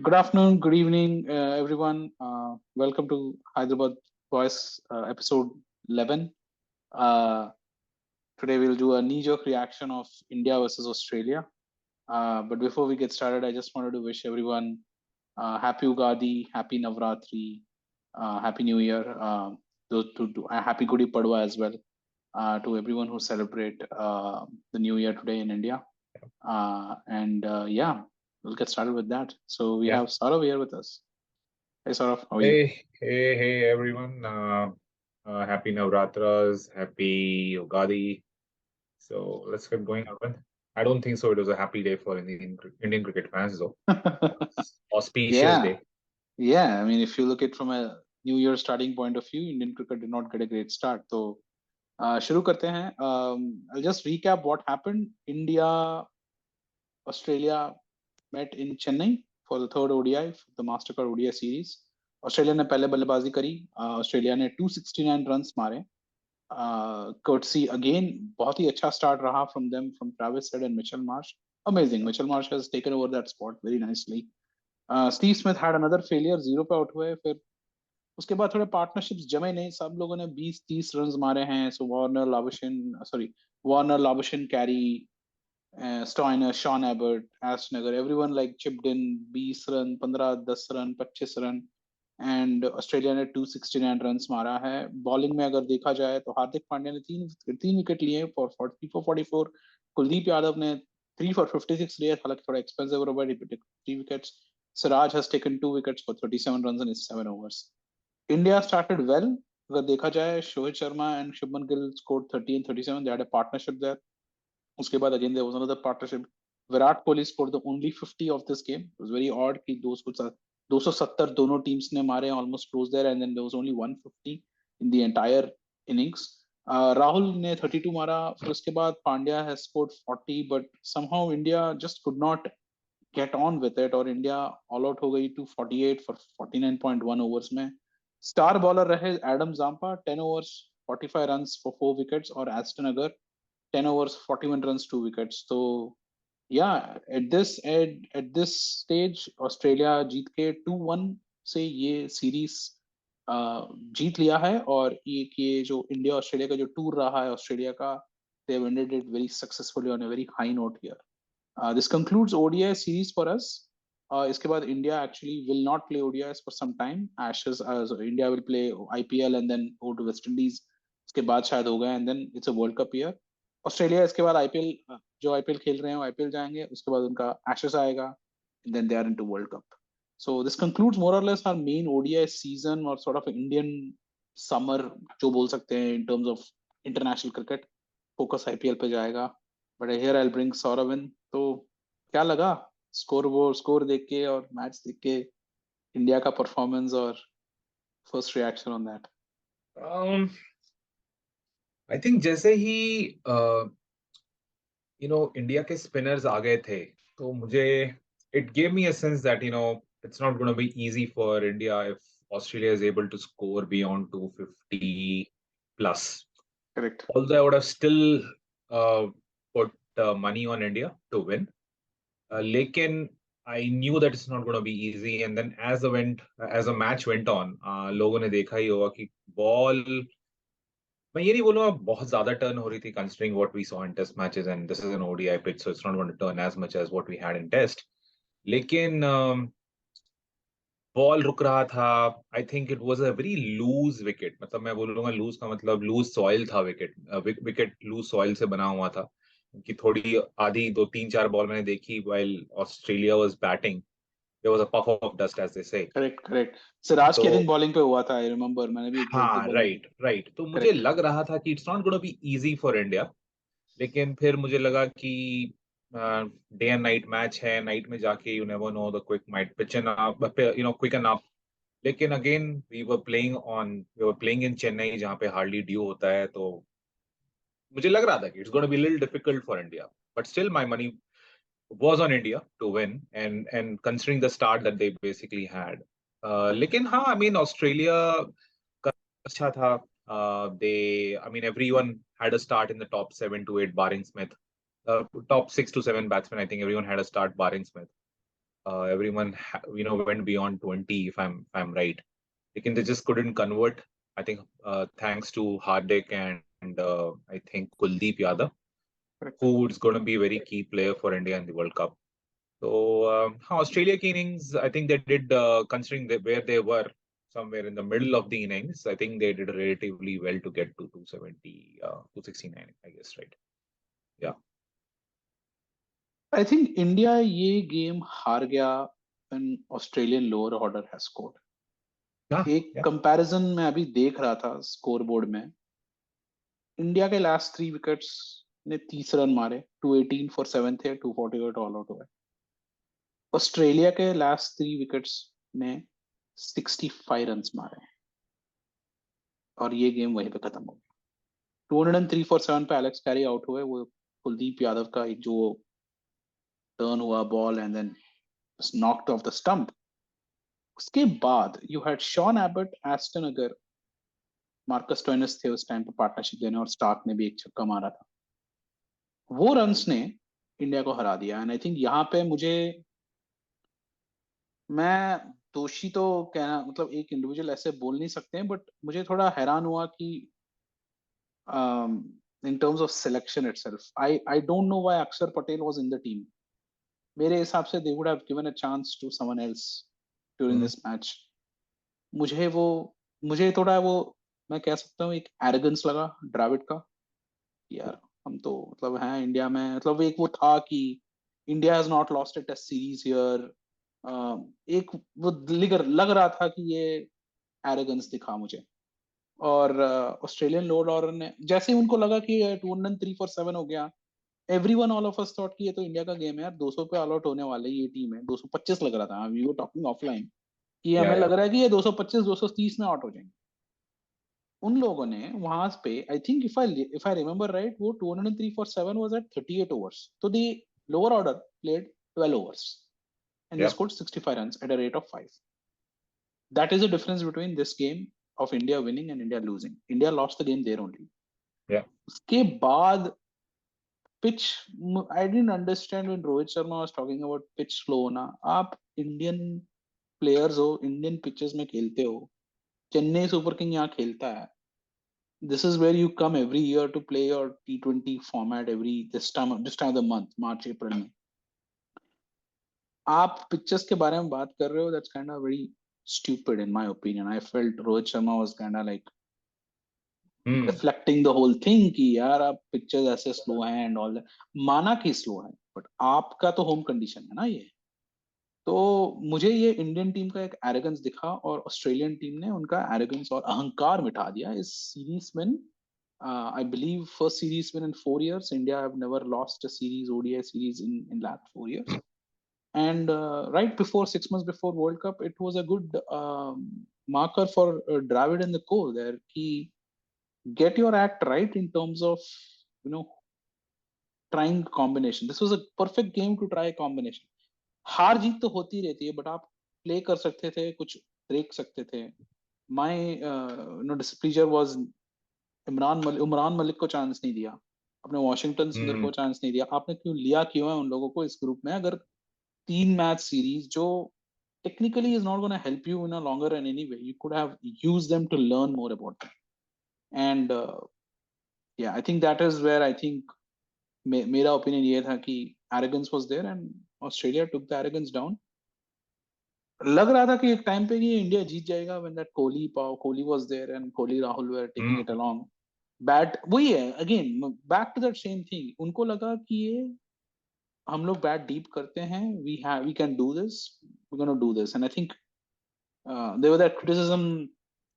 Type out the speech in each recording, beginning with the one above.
Good afternoon, good evening, everyone. Welcome to Hyderabad Voice episode 11. Uh, Today we'll do a knee-jerk reaction of India versus Australia. But before we get started, I just wanted to wish everyone happy Ugadi, happy Navratri, happy New Year, happy Gudi Padwa as well to everyone who celebrate the New Year today in India. Yeah, we'll get started with that. So we have Saurav here with us. Hey Saurav, how are you? Hey, everyone. Happy Navratras, happy Ugadi. So let's get going, Arvind. I don't think so. It was a happy day for Indian cricket fans, though. Auspicious Yeah, day. yeah. I mean, if you look at from a New Year starting point of view, Indian cricket did not get a great start. So, शुरू करते हैं. I'll just recap what happened. India, Australia met in Chennai for the third ODI, the Mastercard ODI series. Australia ने पहले बल्लेबाजी करी. Australia ने 269 runs मारे. Courtesy again, बहुत ही अच्छा start रहा from them, from Travis Head and Mitchell Marsh. Amazing. Mitchell Marsh has taken over that spot very nicely. Steve Smith had another failure, 0 पे आउट हुए. फिर उसके बाद थोड़े पार्टनरशिप्स जमे नहीं. सब लोगों ने 20-30 रन मारे हैं. So Warner Labuschagne Carey, Stoinis, Sean Abbott, Ashton Agar, everyone like chipped in. 20 run, 15, 10 run, 25 run. And Australia ने 269 रन मारा है. बॉलिंग में अगर देखा जाए तो हार्दिक पांड्या ने तीन विकेट लिए फॉर 44. कुलदीप यादव ने 3 for 56 लिए, हालांकि थोड़ा expensive over, 3 wickets. Siraj has taken 2 wickets for 37 runs in his 7 overs. India started well. अगर देखा जाए, Shohit Sharma and Shubman Gill scored 30 and 37. They had a partnership there. उसके बाद again there was another partnership. Virat Kohli scored the only 50 of this game. It was very odd कि 270 दोनों teams ने मारे, almost close there, and then there was only 150 in the entire innings. Rahul ने 32 मारा. फिर उसके बाद Pandya has scored 40, but somehow India just could not get on with it, और इंडिया ऑल आउट हो गई 248 for 49.1 overs में. Star bowler रहे Adam Zampa, 10 overs 45 runs for 4 wickets, और Ashton Agar 10 overs 41 runs 2 wickets. तो at this stage Australia जीत के 2-1 से ये सीरीज जीत लिया है. और ये जो इंडिया ऑस्ट्रेलिया का जो टूर रहा है ऑस्ट्रेलिया का, they have ended it very successfully on a very high note here. This concludes ODI series for us. इसके बाद India actually will not play ODIs for some time. Ashes, so India will play IPL and then go to West Indies. उसके बाद शायद होगा, and then it's a World Cup year. Australia इसके बाद IPL, जो IPL खेल रहे हैं वो IPL जाएंगे. उसके बाद उनका Ashes आएगा, and then they are into World Cup. So this concludes more or less our main ODI season, or sort of Indian summer जो बोल सकते हैं in terms of international cricket. Focus IPL पे जाएगा. But here I bring Sourav in. तो क्या लगा score देख के और मैच देख के, इंडिया का परफॉर्मेंस, और first reaction on that? I think जैसे ही इंडिया के स्पिनर्स आ गए थे, तो मुझे it gave me a sense that it's not going to be easy for India if Australia is able to score beyond 250 plus. Correct. Although I would have still put money on India to win. Lekin I knew that it's not going to be easy. And then as a match went on, लोगों ने देखा ही होगा कि ball, मैं ये नहीं बोलूँगा बहुत ज्यादा टर्न हो रही थी, considering what we saw in test matches, and this is an ODI pitch, so it's not going to turn as much as what we had in test. लेकिन बॉल रुक रहा था. I think it was a very loose wicket. मतलब मैं बोलूंगा loose का मतलब loose soil था. विकेट लूज सॉइल से बना हुआ था, कि थोड़ी आधी 2-3-4 बॉल मैंने देखी while Australia was batting, there was a puff of dust as they say. Correct. Siraj की तो दिन बॉलिंग पे हुआ था, आई रिमेंबर. मैंने भी एक दो हाँ, बॉलिंग. राइट. तो मुझे करेक्ट. लग रहा था कि it's not gonna be easy for India. लेकिन फिर मुझे लगा कि डे एंड नाइट मैच है. नाइट में जाके you never know, the quick might pitch end up, quick end up. लेकिन again we were playing in Chennai, जहाँ पे हार्डली ड्यू होता है. तो मुझे लग रहा था कि it's gonna be little difficult for India, but still my money was on India to win, and considering the start that they basically had. लेकिन हाँ, आई मीन ऑस्ट्रेलिया का अच्छा था. They I mean everyone had a start in the top 7 to 8 barring Smith. Top 6 to 7 batsmen, I think everyone had a start barring Smith. Everyone went beyond 20, if I'm right. They just couldn't convert. I think thanks to Hardik and I think Kuldeep Yadav, Correct. who is going to be a very key player for India in the World Cup. So Australia key innings, I think they did, considering where they were, somewhere in the middle of the innings. I think they did relatively well to get to 270, 269, I guess, right? Yeah. I think India ये game हार गया when Australian lower order has scored. Ah, एक yeah. Comparison मैं अभी देख रहा था score board में, इंडिया के लास्ट 3 विकेट्स ने 30 रन मारे, 218 फॉर 7 थे, 248 ऑल आउट हुए। ऑस्ट्रेलिया के लास्ट 3 विकेट्स ने 65 रन मारे और ये गेम वहीं पे खत्म हो गया। 203 फॉर 7 पे एलेक्स कैरी आउट हुए, वो कुलदीप यादव का एक जो टर्न हुआ ball and then knocked off the stump. उसके बाद you had Sean Abbott, Ashton Agar, Marcus Stoinis थे उस टाइम पे पार्टनरशिप देने, और स्टार्क ने भी एक छक्का मारा था। वो रन्स ने इंडिया को हरा दिया। एंड आई थिंक यहाँ पे मैं दोषी तो कहना, मतलब एक इंडिविजुअल ऐसे बोल नहीं सकते हैं, बट मुझे थोड़ा हैरान हुआ कि in terms of selection itself, I don't know why Akshar Patel was in the team. मेरे हिसाब से they would have given a chance to someone else during Mhm. This मैच। मुझे वो मुझे थोड़ा वो, मैं कह सकता हूँ एक एरोगेंस लगा द्रविड़ का। यार हम तो मतलब हैं इंडिया में, मतलब एक वो था कि India has not lost a test series here. एक वो लग रहा था कि ये एरोगेंस दिखा मुझे। और ऑस्ट्रेलियन लोड ऑर्डर ने जैसे ही उनको लगा कि 203 फॉर 7 हो गया, everyone all of us thought कि ये तो इंडिया का गेम है यार, 200 पे ऑल आउट होने वाले, ये टीम है। 225 लग रहा था, वी वर टॉकिंग ऑफलाइन, कि Yeah, हमें yeah. लग रहा है कि ये 225 230 में आउट हो जाएंगे। उन लोगों ने वहां पे, I think if I remember right, वो 203 फॉर 7 वाज एट 38 ओवर्स, तो the lower order played 12 overs and they Yeah, scored 65 runs at a rate of 5. That is the difference between this game of India winning and India losing. India lost the game there only. yeah. उसके बाद pitch, I didn't understand when Rohit Sharma was talking about pitch slow होना। आप Indian players हो, Indian pitches में खेलते हो, Chennai super king यहाँ खेलता है। This is where you come every year to play your T20 format every this time of the month, March April में। आप पिक्चर्स के बारे में बात कर रहे हो, that's kind of very stupid in my opinion. I felt Rohit Sharma was kind of like Hmm. reflecting the whole thing कि यार आप पिक्चर्स ऐसे स्लो हैं एंड ऑल दैट। माना कि स्लो है, बट आपका तो होम कंडीशन है ना ये। तो मुझे ये इंडियन टीम का एक एरोगेंस दिखा, और ऑस्ट्रेलियन टीम ने उनका एरोगेंस और अहंकार मिटा दिया इस सीरीज में। I believe first series win in 4 years. India have never lost a series, ODI series in last 4 years. And right before 6 months before World Cup, it was a good marker for Dravid and the co there. He get your act right in terms of you know trying combination. This was a perfect game to try a combination. हार जीत तो होती रहती है, but आप play कर सकते थे, कुछ ब्रेक सकते थे। माय डिस्प्लीजर वाज उमरान मलिक को चांस नहीं दिया, अपने वॉशिंगटन सुंदर Hmm. को चांस नहीं दिया। आपने क्यों लिया, क्यों है उन लोगों को इस ग्रुप में? अगर 3 मैच सीरीज जो technically is not going to help you in a longer run anyway, you could have used them to learn more about them. And yeah, I think that is where I think मेरा opinion ये था कि arrogance was there and Australia took the arrogance down. लग रहा था कि एक time पे ये इंडिया जीत जाएगा when that Kohli was there and Kohli Rahul were taking it Hmm. along. Bat वही है, again back to that same thing. उनको लगा कि ये हम लोग बैट डीप करते हैं, we can do this, we gonna do this. And I think there was that criticism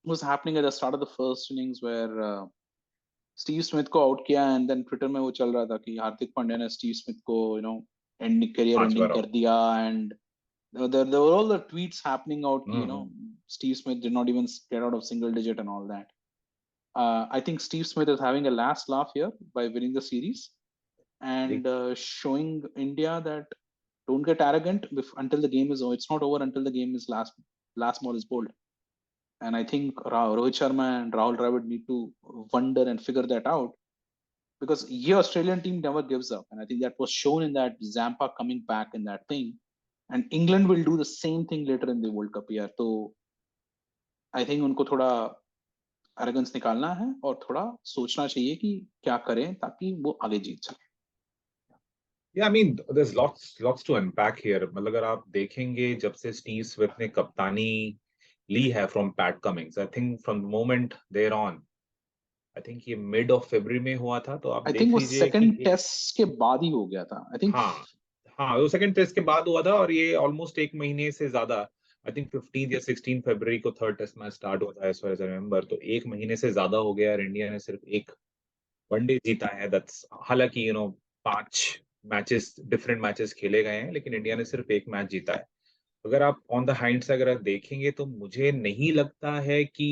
was happening at the start of the first innings where Steve Smith को out किया, एंड देन ट्विटर में वो चल रहा था कि हार्दिक पांड्या ने Steve Smith को एंड करियर पांच एंडिंग बार कर out. दिया। And there were all the tweets happening out ki, Hmm. Steve Smith did not even get out of single digit and all that. I think Steve Smith is having a last laugh here by winning the series See? and showing India that don't get arrogant until the game is over. It's not over until the game is last ball is bowled. And I think Rohit Sharma and Rahul Dravid need to wonder and figure that out, because your Australian team never gives up, and I think that was shown in that Zampa coming back in that thing. and England will do the same thing later in the World Cup यार. तो I think उनको थोड़ा arrogance निकालना है और थोड़ा सोचना चाहिए कि क्या करें ताकि वो आगे जीत सके. Yeah, I mean, there's lots to unpack here. मतलब अगर आप देखेंगे जब से स्टीव स्मिथ ने कप्तानी ली है from Pat Cummins, I think from the moment there on, I think ये मिड ऑफ फरवरी में हुआ था, तो आप I think देख वो लीजिए कि सेकंड टेस्ट के बाद ही हो गया था. I think हाँ, हाँ, वो सेकंड टेस्ट के बाद हुआ था, और ये ऑलमोस्ट एक महीने से ज्यादा, आई थिंक 15 या 16 फरवरी को थर्ड टेस्ट मैच स्टार्ट हुआ था, as far as I remember, तो एक महीने से ज्यादा हो गया और इंडिया ने सिर्फ एक वनडे जीता है. दैट्स, हालांकि पांच मैचेस, डिफरेंट मैचेस खेले गए हैं, लेकिन इंडिया ने सिर्फ एक मैच जीता है. अगर आप ऑन द हाइंड से अगर आप देखेंगे तो मुझे नहीं लगता है कि,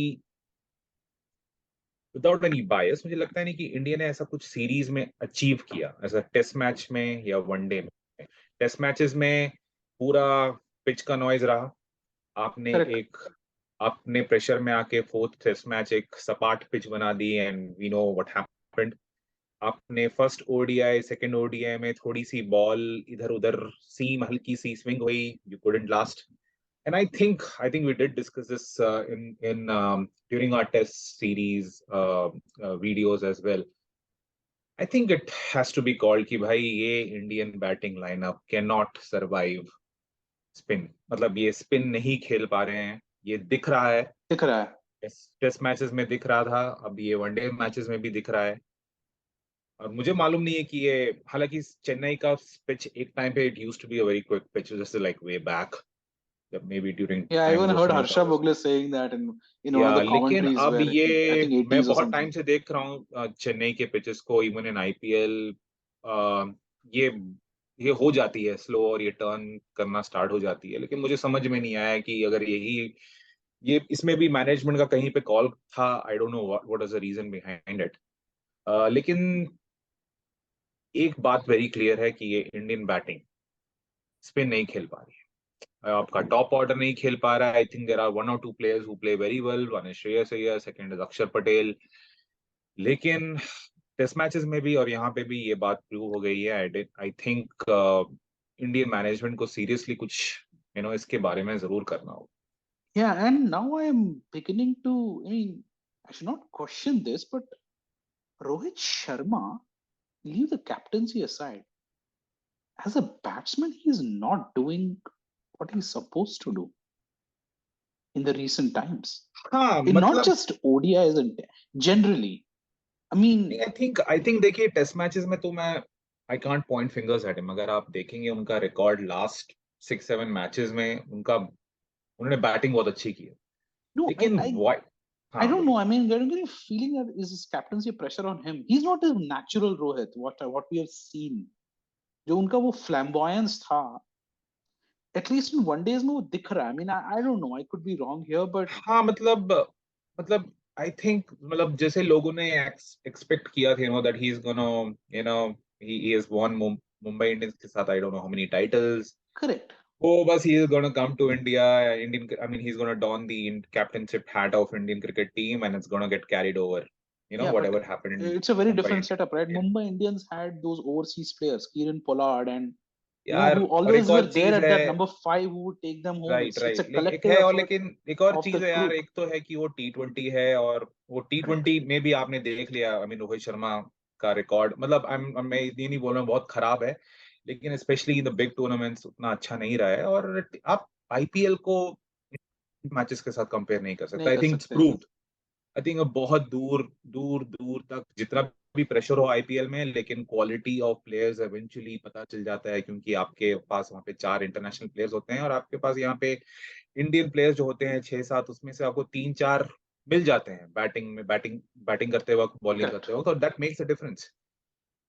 विदाउट एनी बायस, मुझे लगता है नहीं कि इंडिया ने ऐसा कुछ सीरीज में अचीव किया ऐसा टेस्ट मैच में या वनडे में. टेस्ट मैचेस में पूरा पिच का नॉइज रहा. आपने correct. एक आपने प्रेशर में आके फोर्थ टेस्ट मैच एक सपाट पिच बना दी, and we know what happened. आपने फर्स्ट ओडीआई सेकंड ओडीआई में थोड़ी सी बॉल इधर उधर, सीम हल्की सी स्विंग हुई, you couldn't last. And I think we did discuss this in during our test series videos as well. I think it has to be called कि भाई ये Indian batting lineup can not survive spin. मतलब ये spin नहीं खेल पा रहे हैं, ये दिख रहा है. दिख रहा है. टेस्ट मैचेस में दिख रहा था, अब ये वनडे मैचेस में भी दिख रहा है. और मुझे मालूम नहीं है कि ये, हालांकि चेन्नई का पिच एक टाइम पे it used to be a very quick pitch, just like way back, जब maybe during Yeah, I times even of heard Sunil Harsha Gavaskar. Bhogle saying that in one of या the लेकिन commentaries अब where I ये think मैं 80s or बहुत time something. से देख रहा हूँ चेन्नई के पिचेस को, इवन इन आईपीएल. ये ये हो जाती है स्लो, और ये टर्न करना स्टार्ट हो जाती है, लेकिन मुझे समझ में नहीं आया कि अगर यही, ये इसमें भी मैनेजमेंट का कहीं पे कॉल था. I don't know what is the reason behind it. लेकिन एक बात वेरी क्लियर है कि ये इंडियन बैटिंग स्पिन नहीं खेल पा रही है. आपका टॉप ऑर्डर नहीं खेल पा रहा है. I think there are one or two players who play very well. One is Shreyas Iyer, second is Akshar Patel. लेकिन टेस्ट मैचेस में भी और यहाँ पे भी ये बात प्रूव हो गई है. आई थिंक इंडियन मैनेजमेंट को सीरियसली कुछ इसके बारे में जरूर करना होगा. Yeah, and now I am beginning to, I mean, I should not question this, but Rohit Sharma, leave the captaincy aside. As a batsman, he is not doing what he's supposed to do in the recent times. हाँ, In not मतलब just ODIs and generally. I mean, I think देखिए, test matches में तो मैं, I can't point fingers at him. अगर आप देखेंगे उनका रिकॉर्ड लास्ट 6-7 मैचेस में, उन्होंने बैटिंग बहुत अच्छी की है. no, लेकिन वाई, I हाँ don't know. बोलिए. I mean, getting a feeling that is his captaincy pressure on him. He's not a natural Rohit. What we have seen. जो उनका वो flamboyance था, at least in one days में वो दिख रहा है. I mean, I don't know. I could be wrong here, but हाँ, मतलब आई थिंक, मतलब जैसे लोगों ने एक्सपेक्ट किया था, that he is gonna, he has won Mumbai Indians के साथ, I don't know how many titles. correct. वो बस he is gonna come to India, Indian, I mean he is gonna don the captainship hat off Indian cricket team, and it's gonna get carried over, Yeah, but whatever happened in it's a very Mumbai different Indians. setup, right? Mumbai Indians had those overseas players, Kieran Pollard, and यार, who और एक always और were there चीज at है. that number five who would take them home. Right, It's a right, लेकिन एक collective है, और effort लेकिन एक और of the चीज है यार. group. एक तो है कि वो T20 है, और वो Correct. T20 में भी आपने देख लिया, आई मीन रोहित शर्मा का रिकॉर्ड, मतलब मैं ये नहीं बोल रहा हूँ बहुत खराब है, लेकिन specially in the big tournaments उतना अच्छा नहीं रहा है. और आप आईपीएल को मैचेस के साथ कंपेयर नहीं कर सकते. नहीं आई कर थिंक इट्स सकते. प्रूव्ड. आई थिंक अब बहुत दूर दूर दूर तक जितना भी प्रेशर हो आईपीएल में, लेकिन क्वालिटी ऑफ प्लेयर्स एवेंचुअली पता चल जाता है, क्योंकि आपके पास वहाँ पे 4 इंटरनेशनल प्लेयर्स होते हैं, और आपके पास यहाँ पे इंडियन प्लेयर्स जो होते हैं 6-7, उसमें से आपको 3-4 मिल जाते हैं बैटिंग करते वक्त, बॉलिंग Correct. करते वक्त, और दैट मेक्स अ डिफरेंस.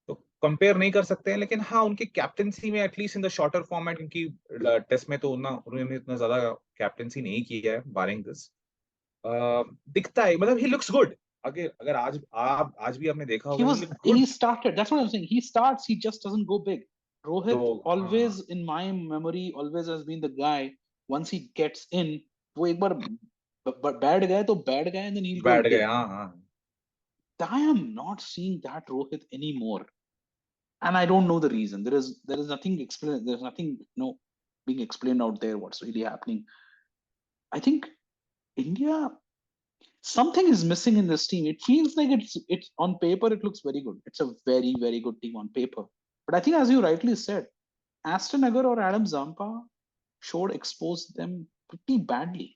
तो कंपेयर नहीं कर सकते हैं, लेकिन हाँ, उनके कैप्टेंसी में at least in the shorter format, क्योंकि टेस्ट में तो उन्होंने इतना ज्यादा कैप्टेंसी नहीं किया है बारिंग दिस. दिखता है, मतलब ही लुक्स गुड. अगर अगर आज भी आपने देखा होगा, he look He good. started. That's what I'm saying. He starts, he just doesn't go big. तो Rohit हाँ, always in my memory always has been the guy. Once he gets in, वो एक बार बैठ गए तो बैठ गए, and then he'll go बैठ गए. big. हाँ, हाँ. I am not seeing that Rohit anymore, and I don't know the reason. There is nothing explain. There's nothing. No. being explained out there what's really happening. I think India, something is missing in this team. It feels like it's on paper it looks very good. It's a very very good team on paper. But I think as you rightly said, Aston Agar or Adam Zampa should expose them pretty badly.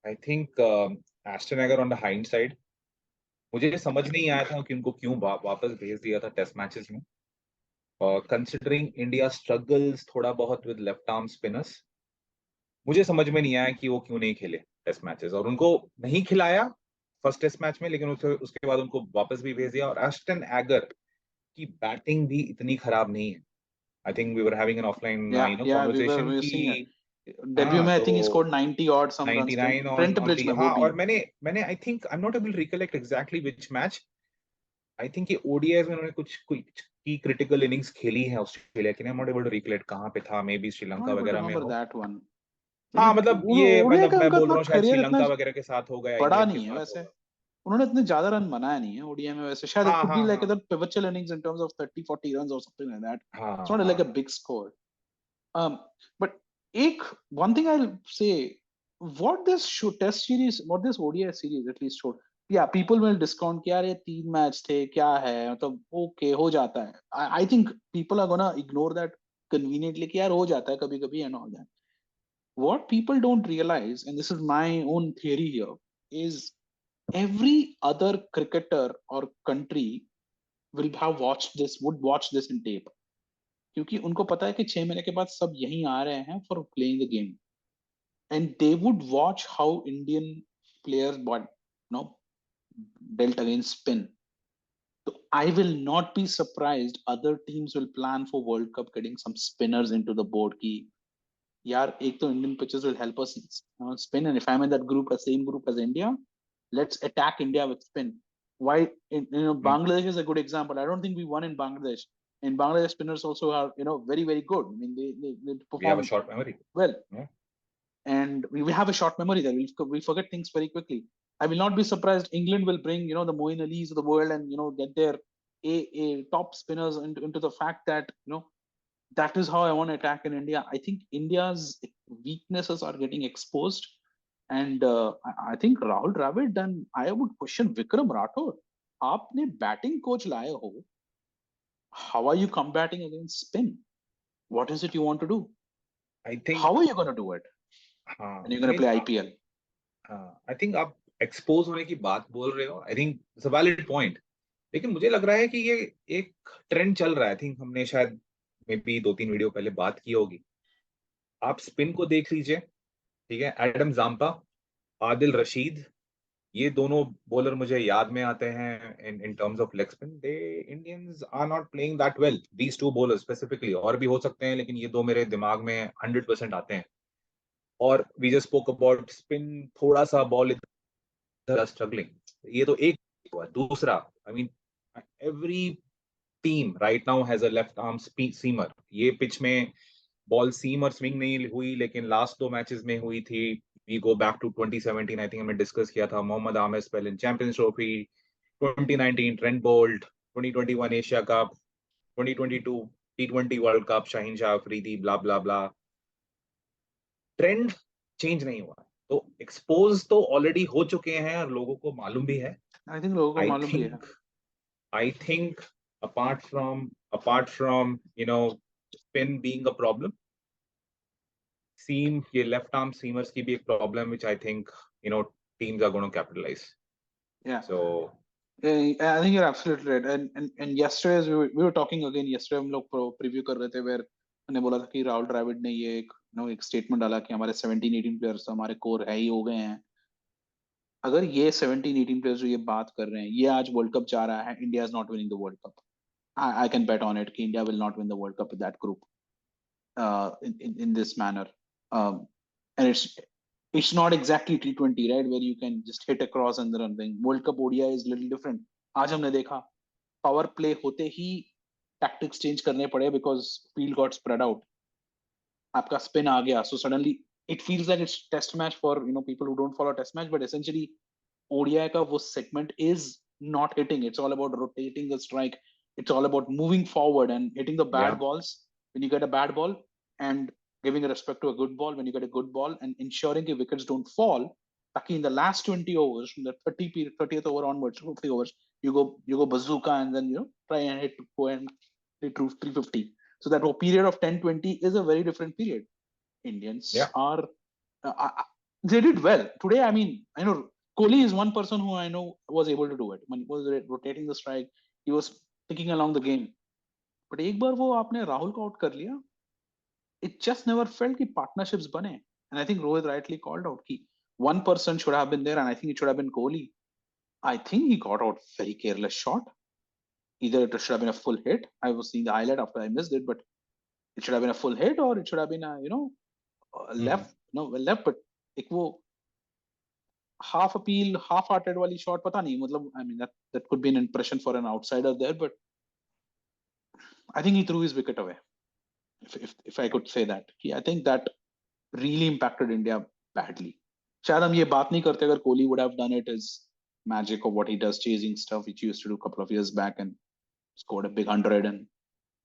I think Aston Agar on the hindsight, मुझे समझ नहीं आया था कि उनको क्यों वापस भेज दिया था टेस्ट मैचेस में. कंसिडरिंग इंडिया स्ट्रगल्स थोड़ा बहुत विद लेफ्ट आर्म स्पिनर्स, मुझे समझ में नहीं आया कि वो क्यों नहीं खेले टेस्ट मैचेस, और उनको नहीं खिलाया फर्स्ट टेस्ट मैच में, लेकिन उसके बाद उनको वापस भी भेज दिया. और एस्टन एगर की बैटिंग भी इतनी खराब नहीं है. I think we were having an offline We conversation were कि seeing it. Debut हाँ में I तो think he scored 90 odd some runs. 99 Trent on Bridge दी, में वो हाँ. भी. और मैंने I think I am not able recollect exactly which match. I think ये ओडीआई में उन्होंने कुछ की क्रिटिकल इनिंग्स खेली है ऑस्ट्रेलिया की. I am not able to recollect कहाँ पे था, maybe I'm Sri Lanka not able to वगैरह में remember हो. that one. हाँ लेकिन मतलब ये ओडिया मतलब का मैं उनका बोल इतना रहा हूँ शायद करियर इतना श्रीलंका वगैरह के साथ होगा या बड़ा इंग्लैंड के नहीं है साथ वैसे. होगा. उन्होंने इतने ज्यादा रन बनाया नहीं है ओडीआई में वैसे. शायद it हाँ could be हाँ like हाँ a pivotal innings in terms of 30-40 runs or something like that. हाँ It's not like a हाँ. big score. But एक one thing I'll say, what this test series, what this ODI series at least showed, yeah, people will discount कि यार ये 3 match थे क्या है, मतलब okay हो जाता है. I think people are gonna ignore that conveniently कि यार हो जाता है कभी कभी and all that. What people don't realize, and this is my own theory here, is every other cricketer or country will have watched this, would watch this in tape. क्योंकि उनको पता है कि 6 महीने के बाद सब यहीं आ रहे हैं for playing the game, and they would watch how Indian players but dealt against spin. So I will not be surprised other teams will plan for World Cup getting some spinners into the board. Ki yaar, ek to Indian pitches will help us spin, and if I'm in that group, the same group as India, let's attack India with spin. Why Hmm. Bangladesh is a good example. I don't think we won in Bangladesh. And Bangladesh spinners also are very very good. I mean they We have a perform short memory. well, Yeah. and we have a short memory there. We forget things very quickly. I will not be surprised England will bring the Moeen Alis of the world and get their a top spinners into the fact that that is how I want to attack in India. I think India's weaknesses are getting exposed, and I think Rahul Dravid, and I would question Vikram Rathore. आपने batting coach लाए हो, how are you combating against spin? What is it you want to do? I think How are you going to do it? हाँ And you're going to नहीं, play IPL. हाँ I think आप expose होने की बात बोल रहे हो. I think it's a valid point. लेकिन मुझे लग रहा है कि ये एक ट्रेंड चल रहा है. आई थिंक हमने शायद मे बी 2-3 वीडियो पहले बात की होगी. आप स्पिन को देख लीजिए, ठीक है. एडम जाम्पा, आदिल रशीद, ये दोनों बॉलर मुझे याद में आते हैं in terms of leg spin. The Indians are not playing that well, these two bowlers specifically. और भी हो सकते हैं, लेकिन ये दो मेरे दिमाग में 100% आते हैं. और we just spoke about spin, थोड़ा सा बॉल इधर स्ट्रगलिंग. ये तो एक हुआ. दूसरा, I mean every team right now has a left arm seamer. ये पिच में बॉल सीम और स्विंग नहीं हुई, लेकिन लास्ट 2 मैचेस में हुई थी. We go back to 2017, I think हमने डिस्कस किया था. Mohammad Amir spell in Champions Trophy, 2019 Trent Boult, 2021 Asia Cup, 2022 T20 World Cup, Shaheen Shah Afridi, blah blah blah. Trend change नहीं हुआ. तो एक्सपोज तो ऑलरेडी हो चुके हैं और लोगों को मालूम भी है. I think लोगों को आई मालूम भी है. Think I think apart from spin being a problem, seam, ये लेफ्ट आर्म सीमर्स की भी एक problem, which I think teams are going to capitalize. Yeah. So I think you're absolutely right. And yesterday as we were talking again yesterday, हम लोग preview कर रहे थे where मैंने बोला था कि राहुल द्रविड़ ने ये एक स्टेटमेंट डाला कि हमारे 17-18 प्लेयर्स हमारे कोर है ही हो गए हैं. अगर ये 17-18 प्लेयर्स जो ये बात कर रहे हैं ये आज वर्ल्ड कप जा रहा है, India is not winning the world cup. I can bet on it कि India will not win the World Cup with that group in this manner. And it's not exactly T20, right, where you can just hit across and run thing. World Cup ODI is little different. आज हमने देखा power play होते ही tactics change करने पड़े because field got spread out. आपका spin आ गया, so suddenly it feels like it's test match for people who don't follow test match, but essentially ODI का वो segment is not hitting. It's all about rotating the strike. It's all about moving forward and hitting the bad yeah, balls when you get a bad ball and giving a respect to a good ball when you get a good ball, and ensuring the wickets don't fall. Taki in the last 20 overs, from the 30th over onwards, 50 overs, you go bazooka and then try and hit go and hit 350. So that period of 10-20 is a very different period. Indians are they did well today. I mean, I know Kohli is one person who I know was able to do it. When he was rotating the strike, he was thinking along the game. But एक बार वो आपने राहुल को out कर लिया, it just never felt कि partnerships बने. And I think Rohit rightly called out कि one person should have been there, and I think it should have been Kohli. I think he got out very careless shot. Either it should have been a full hit. I was seeing the highlight after I missed it, but it should have been a full hit, or it should have been a left. No, left, but एक वो half appeal, half-hearted wali shot. पता नहीं, मतलब I mean that could be an impression for an outsider there, but I think he threw his wicket away. If I could say that, I think that really impacted India badly. शायद हम ये बात नहीं करते अगर Kohli would have done it as magic of what he does, chasing stuff, which he used to do a couple of years back and scored a big 100, and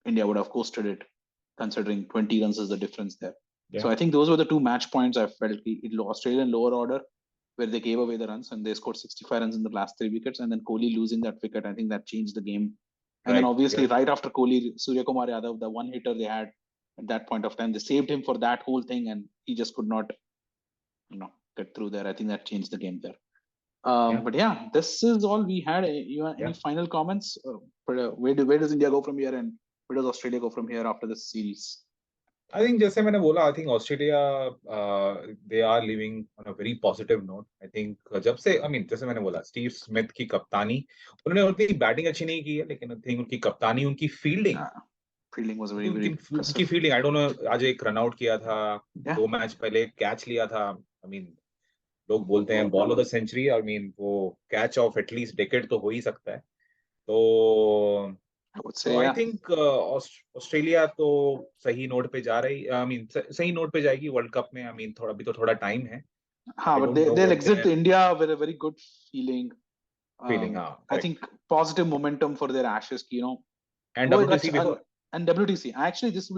India would have coasted it, considering 20 runs is the difference there. Yeah. So I think those were the two match points I felt. Australian lower order, where they gave away the runs and they scored 65 runs in the last 3 wickets, and then Kohli losing that wicket, I think that changed the game. And then obviously right after Kohli, Surya Kumar Yadav, the one hitter they had at that point of time, they saved him for that whole thing, and he just could not, get through there. I think that changed the game there. But yeah, this is all we had. Any final comments? Where does India go from here, and where does Australia go from here after this series? I think जैसे मैंने बोला, I think Australia they are living on a very positive note. I think जब से जैसे मैंने बोला, Steve Smith की कप्तानी, उन्होंने उनकी बैटिंग अच्छी नहीं की है, लेकिन I think उनकी कप्तानी, उनकी फील्डिंग was very उनकी फील्डिंग, I don't know, आज एक रन आउट किया था, 2 मैच पहले कैच लिया था. लोग बोलते हैं बॉल ऑफ द सेंचुरी. वो कैच ऑफ एटलीस्ट डेकेड तो हो ही सकता है. तो आई थिंक ऑस्ट्रेलिया तो सही नोट पे जा रही, सही नोट पे जाएगी वर्ल्ड कप में. अभी तो थोड़ा टाइम है. हाँ, but they'll exit India with a very good feeling. I think positive momentum for their Ashes, and WTC before. And WTC, actually this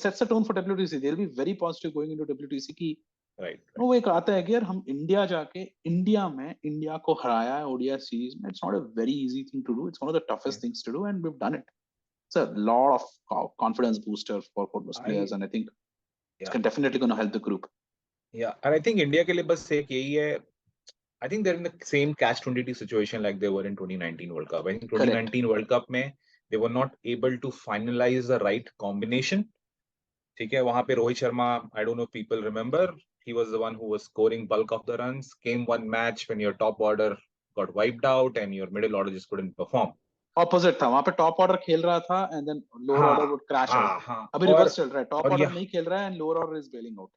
sets the tone for WTC. They'll be very positive going into WTC की. Right. वो एक आता है कि यार हम India जाके India में इंडिया को हराया है ODI सीरीज में. It's not a very easy thing to do. It's one of the toughest things to do, and we've done it. It's a lot of confidence booster for those players, and I think it's definitely going to help the group. Yeah, and I think India के लिए बस एक यही है. I think they're in the same catch-22 situation like they were in 2019 World Cup. I think 2019 World Cup में they were not able to finalize the right combination. ठीक है, वहां पे Rohit Sharma, I don't know if people remember, he was the one who was scoring bulk of the runs. Came one match when your top order got wiped out and your middle order just couldn't perform. Opposite था, वहां पे top order खेल रहा था and then lower order would crash out. अभी reverse चल रहा है, top order नहीं खेल रहा है and lower order is bailing out.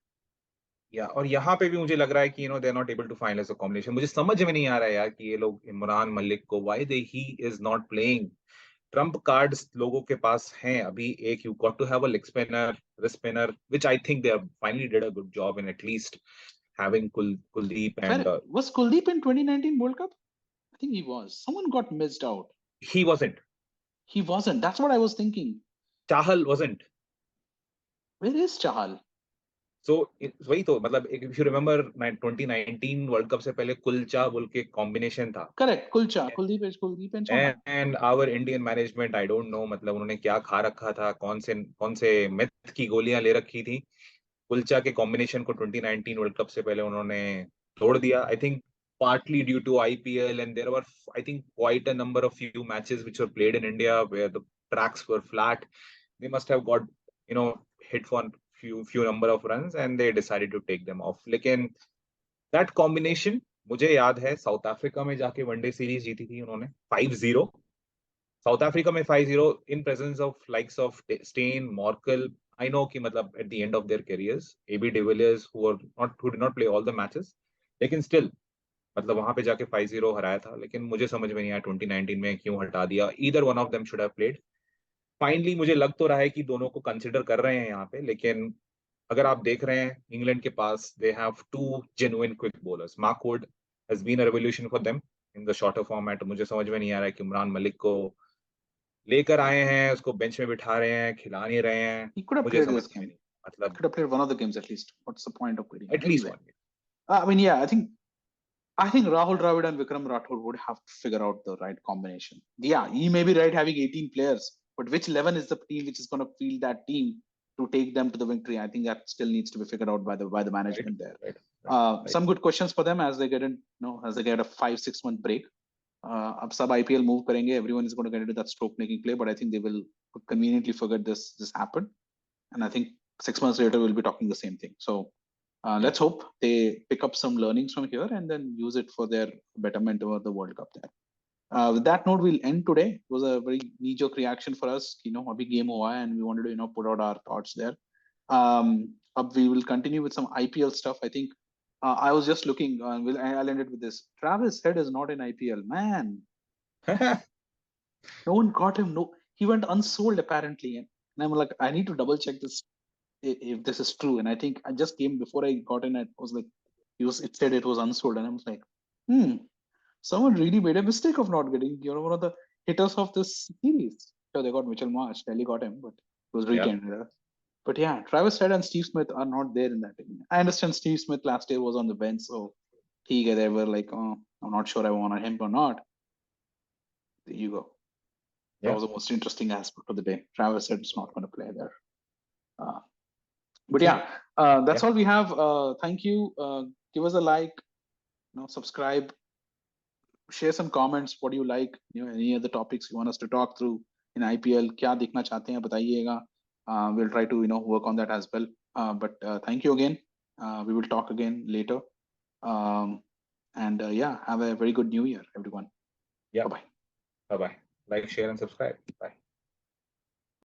और यहाँ पे भी मुझे लग रहा है कि they are not able to finalize a combination. मुझे समझ में नहीं आ रहा है यार कि ये लोग इमरान मलिक को why he is not playing. Trump cards लोगों के पास हैं अभी. एक, you got to have a leg spinner, wrist spinner, which I think they have finally did a good job in at least having Kuldeep. And was Kuldeep in 2019 World Cup? I think he was. Someone got missed out. He wasn't. That's what I was thinking. Chahal wasn't. Where is Chahal? So वही तो मतलब, if you remember 2019 world cup से पहले कुलचा बोल के combination था. Correct, kulcha, Kuldeep and Chahal. And our Indian management, I don't know, मतलब उन्होंने क्या खा रखा था, कौन से मेथ की गोलियां ले रखी थी. कुलचा के कॉम्बिनेशन को 2019 वर्ल्ड कप से पहले उन्होंने तोड़ दिया. I think partly due to IPL, and there were I think quite a number of few matches which were played in India where the tracks were flat. They must have got hit for few number of runs and they decided to take them off. लेकिन that combination, मुझे याद है south Africa में जाके one day series जीती थी उन्होंने 5-0. South Africa में 5-0 in presence of likes of Steyn, Morkel. I know कि मतलब at the end of their careers, AB de Villiers who did not play all the matches, लेकिन still मतलब वहां पे जाके 5-0 हराया था. लेकिन मुझे समझ में नहीं आया 2019 में क्यों हटा दिया. Either one of them should have played. Finally मुझे लग तो रहा है कि दोनों को कंसिडर कर रहे हैं यहाँ पे. लेकिन अगर आप देख रहे हैं इंग्लैंड के पास they have 2 genuine quick bowlers. Mark Wood has been a revolution for them in the shorter format. मुझे समझ में नहीं आ रहा है कि इमरान मलिक को लेकर आए हैं, उसको बेंच में बिठा रहे हैं, खिला नहीं रहे हैं. मुझे समझ में नहीं. मतलब could have played one of the games at least. What's the point of quitting? at least Anyway, one game. I mean, yeah, I think Rahul Dravid and Vikram Rathod would have to figure out the right combination. Yeah, he may be right having 18 players, but which 11 is the team which is going to field that team to take them to the victory? I think that still needs to be figured out by the management there. Right. Some good questions for them as they get in, as they get a 5-6 month break. अब सब IPL move करेंगे, everyone is going to get into that stroke making play, but I think they will conveniently forget this happened, and I think 6 months later we'll be talking the same thing. So let's hope they pick up some learnings from here and then use it for their betterment over the World Cup there. With that note, we'll end today. It was a very knee-jerk reaction for us, a big game over, and we wanted to, put out our thoughts there. We will continue with some IPL stuff. I think I was just looking. I'll end it with this. Travis Head is not in IPL, man. No one caught him. No, he went unsold apparently, and I'm like, I need to double check this if this is true. And I think I just came before I got in. It was like it said it was unsold, and I was like, someone really made a mistake of not getting one of the hitters of this series. So they got Mitchell Marsh. Delhi got him, but it was retained. But yeah, Travis Head and Steve Smith are not there in that team. I understand Steve Smith last year was on the bench, so they were like, oh, I'm not sure I wanted him or not. There you go. That was the most interesting aspect of the day. Travis Head is not going to play there. But yeah, that's all we have. Thank you. Give us a like, subscribe, share some comments. What do you like? Any other topics you want us to talk through in IPL? क्या देखना चाहते हैं बताइएगा. We'll try to work on that as well. But thank you again. We will talk again later. And yeah, have a very good New Year, everyone. Yeah. Bye bye. Bye bye. Like, share, and subscribe. Bye.